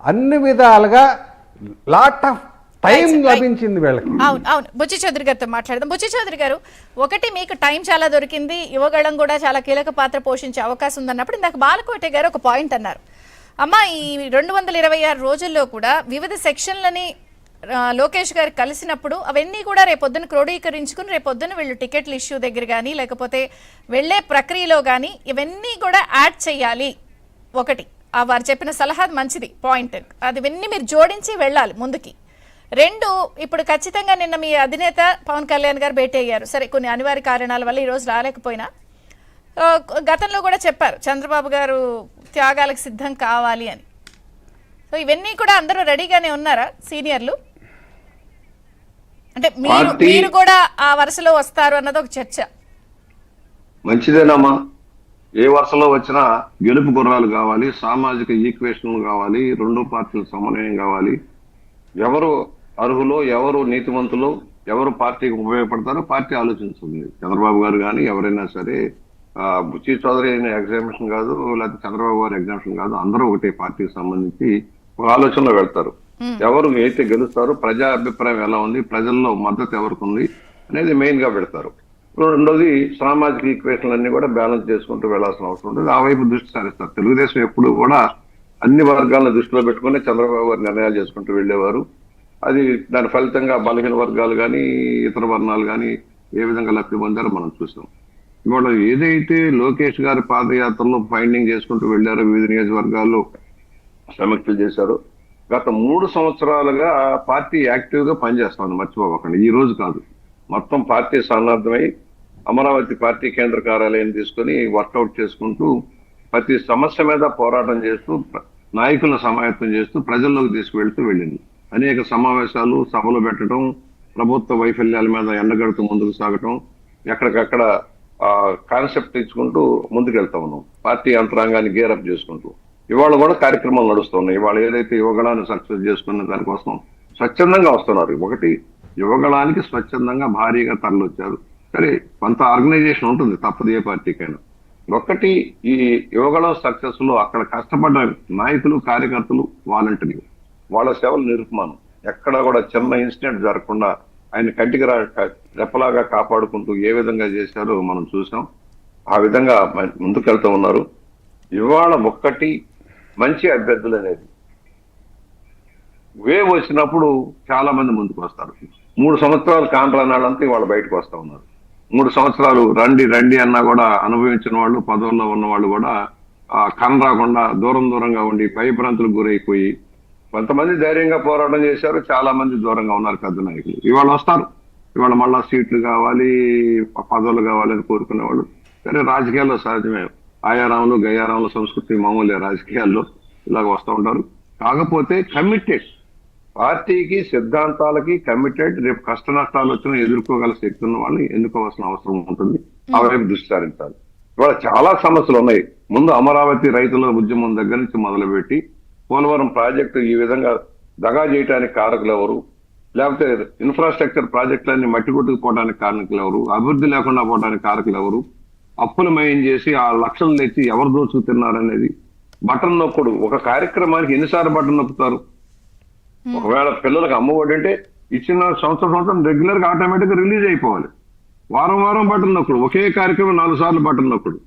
అన్ని విధాలుగా lot of time లభించింది వీళ్ళకి. అవును అవును బుచ్చి చౌదరి గారితో మాట్లాడదాం. బుచ్చి చౌదరి గారు, ఒకటి మీకు టైం చాలా దొరికింది, యువగళం కూడా చాలా కీలక పాత్ర పోషించే అవకాశం ఉందన్నప్పుడు ఇందాక బాలకోటే గారు ఒక పాయింట్ అన్నారు. అమ్మ, ఈ 226 రోజుల్లో కూడా వివిధ సెక్షన్లని లోకేష్ గారు కలిసినప్పుడు అవన్నీ కూడా రేపొద్దున క్రోడీకరించుకుని రేపొద్దున వీళ్ళు టికెట్లు ఇష్యూ దగ్గర కానీ లేకపోతే వెళ్లే ప్రక్రియలో కానీ ఇవన్నీ కూడా యాడ్ చేయాలి. ఒకటి వారు చెప్పిన సలహా మంచిది పాయింట్, అది ఇవన్నీ మీరు జోడించి వెళ్ళాలి ముందుకి. రెండు, ఇప్పుడు ఖచ్చితంగా నిన్న మీ అధినేత పవన్ కళ్యాణ్ గారు భేటీ అయ్యారు. సరే, కొన్ని అనివార్య కారణాల వల్ల ఈరోజు రాలేకపోయినా గతంలో కూడా చెప్పారు చంద్రబాబు గారు త్యాగాలకు సిద్ధం కావాలి అని. సో ఇవన్నీ కూడా అందరూ రెడీగానే ఉన్నారా సీనియర్లు? అంటే మీరు కూడా ఆ వరుసలో వస్తారు అన్నది ఒక చర్చ. మంచిదేనమ్మా, ఏ వరుసలో వచ్చినా గెలుపు గుర్రాలు కావాలి, సామాజిక ఈక్వేషన్ కావాలి, రెండు పార్టీల సమన్వయం కావాలి. ఎవరు అర్హులో, ఎవరు నీతివంతులో, ఎవరు పార్టీకి ఉపయోగపడతారో పార్టీ ఆలోచించుంది. చంద్రబాబు గారు కానీ ఎవరైనా సరే, బుచ్చి చౌదరి ఎగ్జామినేషన్ కాదు, లేకపోతే చంద్రబాబు గారు ఎగ్జామినేషన్ కాదు, అందరూ ఒకటే పార్టీకి సంబంధించి ఒక ఆలోచనలో వెళ్తారు. ఎవరు అయితే గెలుస్తారో, ప్రజా అభిప్రాయం ఎలా ఉంది, ప్రజల్లో మద్దతు ఎవరికి ఉంది అనేది మెయిన్ గా పెడతారు. రెండోది, సామాజిక ఈక్వేషన్లు అన్ని కూడా బ్యాలెన్స్ చేసుకుంటూ వెళ్లాల్సిన అవసరం ఉంటుంది. ఆ వైపు దృష్టి సారిస్తారు. తెలుగుదేశం ఎప్పుడు కూడా అన్ని వర్గాలను దృష్టిలో పెట్టుకుని చంద్రబాబు గారు నిర్ణయాలు చేసుకుంటూ వెళ్లేవారు. అది దాని ఫలితంగా బలహీన వర్గాలు కానీ ఇతర వర్ణాలు కానీ ఏ విధంగా లబ్ధి పొందారో మనం చూసాం. ఇవాళ ఏదైతే లోకేష్ గారి పాదయాత్రలో ఫైండింగ్ చేసుకుంటూ వెళ్లారో, వివిధ నియోజకవర్గాల్లో సమీక్షలు చేశారు. గత 3 సంవత్సరాలుగా పార్టీ యాక్టివ్ గా పనిచేస్తామని మర్చిపోకండి. ఈ రోజు కాదు, మొత్తం పార్టీ సన్నద్ధమై అమరావతి పార్టీ కేంద్ర కార్యాలయం తీసుకుని వర్కౌట్ చేసుకుంటూ ప్రతి సమస్య మీద పోరాటం చేస్తూ నాయకులను సమాయత్తం చేస్తూ ప్రజల్లోకి తీసుకువెళ్తూ వెళ్ళింది. అనేక సమావేశాలు, సభలు పెట్టడం, ప్రభుత్వ వైఫల్యాల మీద ఎండగడుతూ ముందుకు సాగటం, ఎక్కడికక్కడ కాన్సెప్ట్ ఇచ్చుకుంటూ ముందుకెళ్తా ఉన్నాం. పార్టీ యంత్రాంగాన్ని గేరప్ చేసుకుంటూ ఇవాళ కూడా కార్యక్రమాలు నడుస్తున్నాయి. ఇవాళ ఏదైతే యువగళాన్ని సక్సెస్ చేసుకున్న దానికోసం స్వచ్ఛందంగా వస్తున్నారు. ఒకటి, యువగళానికి స్వచ్ఛందంగా భారీగా తరలివచ్చారు. సరే, కొంత ఆర్గనైజేషన్ ఉంటుంది, తప్పదు ఏ పార్టీకైనా. ఒకటి, ఈ యువగళం సక్సెస్ లో అక్కడ కష్టపడ్డ నాయకులు, కార్యకర్తలు, వాలంటీర్లు, వాళ్ళ సేవలు నిరుపమానం. ఎక్కడా కూడా చిన్న ఇన్సిడెంట్ జరగకుండా ఆయన కంటికి రెప్పలాగా కాపాడుకుంటూ ఏ విధంగా చేశారో మనం చూసాం. ఆ విధంగా ముందుకెళ్తూ ఉన్నారు. ఇవాళ ఒక్కటి, మంచి అభ్యర్థులు అనేది వేవ్ వచ్చినప్పుడు చాలా మంది ముందుకు వస్తారు. 3 సంవత్సరాలు కాంట్రానాళ్ళంతా ఇవాళ బయటకు వస్తా ఉన్నారు. 3 సంవత్సరాలు రండి రండి అన్నా కూడా అనుభవించిన వాళ్ళు, పదవుల్లో ఉన్న వాళ్ళు కూడా కన్ రాకుండా దూరంగా ఉండి భయభ్రాంతులకు గురైపోయి కొంతమంది ధైర్యంగా పోరాటం చేశారు. చాలా మంది దూరంగా ఉన్నారు పెద్ద నాయకులు. ఇవాళ వస్తారు. ఇవాళ మళ్ళా సీట్లు కావాలి, పదవులు కావాలని కోరుకునే వాళ్ళు. సరే, రాజకీయాల్లో సహజమే, ఆయారాములు గయారాముల సంస్కృతి మామూలే. రాజకీయాల్లో ఇలాగ వస్తూ ఉంటారు. కాకపోతే కమిటెడ్, పార్టీకి సిద్ధాంతాలకి కమిటెడ్, రేపు కష్ట నష్టాలు వచ్చినా ఎదుర్కోగల శక్తి ఉన్న వాళ్ళని ఎన్నుకోవాల్సిన అవసరం ఉంటుంది. ఆ వైపు దృష్టి సారించాలి. ఇవాళ చాలా సమస్యలు ఉన్నాయి. ముందు అమరావతి రైతుల ఉద్యమం దగ్గర నుంచి మొదలుపెట్టి పోలవరం ప్రాజెక్టు ఈ విధంగా దగా చేయడానికి కారకులు ఎవరు, లేకపోతే ఇన్ఫ్రాస్ట్రక్చర్ ప్రాజెక్టులన్నీ మట్టి కొట్టుకుపోవడానికి కారకులు ఎవరు, అభివృద్ధి లేకుండా పోవడానికి కారకులు ఎవరు, అప్పులు మయం చేసి ఆ లక్షలు తెచ్చి ఎవరు దోచుకు తిన్నారనేది, బటన్ నొక్కుడు. ఒక కార్యక్రమానికి ఎన్నిసార్లు బటన్ నొక్కుతారు? ఒకవేళ పిల్లలకు అమ్మఒడి అంటే ఇచ్చిన సంవత్సరం రెగ్యులర్ గా ఆటోమేటిక్ గా రిలీజ్ అయిపోవాలి. వారం బటన్ నొక్కుడు, ఒకే కార్యక్రమం 4 సార్లు బటన్ నొక్కుడు.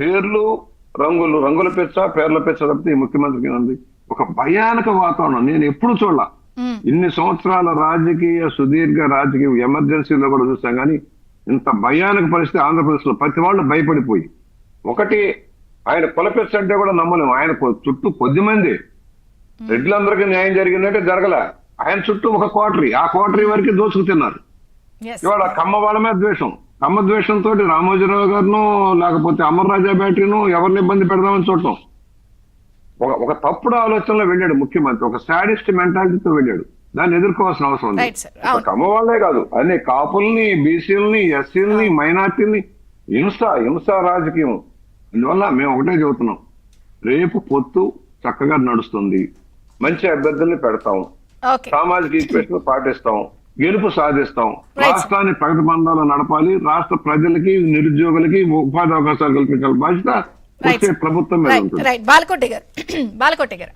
పేర్లు రంగుల పెచ్చ, పేర్ల పెచ్చ తప్పితే ఈ ముఖ్యమంత్రికి ఉంది. ఒక భయానక వాతావరణం నేను ఎప్పుడు చూడాల. ఇన్ని సంవత్సరాల సుదీర్ఘ రాజకీయ ఎమర్జెన్సీలో కూడా చూసాం కానీ ఇంత భయానక పరిస్థితి ఆంధ్రప్రదేశ్ లో. ప్రతి వాళ్ళు భయపడిపోయి, ఒకటి, ఆయన కులపెచ్చ అంటే కూడా నమ్మలేము. ఆయన చుట్టూ 10 మంది రెడ్లందరికీ న్యాయం జరిగిందంటే జరగల. ఆయన చుట్టూ ఒక కోటరీ, ఆ కోటరీ వరకు దోచుకు తిన్నారు. ఇవాళ కమ్మ వాళ్ళ మీద ద్వేషం, కమ్మ ద్వేషంతో రామోజీరావు గారిను లేకపోతే అమర్ రాజా బ్యాటరీను ఎవరిని ఇబ్బంది పెడదామని చూడటం. ఒక తప్పుడు ఆలోచనలో వెళ్ళాడు ముఖ్యమంత్రి. ఒక సాడిస్ట్ మెంటాలిటీతో వెళ్ళాడు. దాన్ని ఎదుర్కోవాల్సిన అవసరం ఉంది. కమ్మ వాళ్ళే కాదు, అన్ని కాపుల్ని, బీసీలని, ఎస్సీలని, మైనార్టీని హింస రాజకీయం. అందువల్ల మేము ఒకటే చెబుతున్నాం, రేపు పొత్తు చక్కగా నడుస్తుంది. మంచి అభ్యర్థుల్ని పెడతాం, సామాజిక ఈక్వేషన్ పాటిస్తాం, గెలుపు సాధిస్తాం. రాష్ట్రాన్ని ప్రగతి బంధాలు నడపాలి. రాష్ట్ర ప్రజలకి, నిరుద్యోగులకి ఉపాధి అవకాశాలు కల్పించాలి. బాధ్యత వచ్చే ప్రభుత్వం మీద ఉంటుంది. బాలకోటి గారు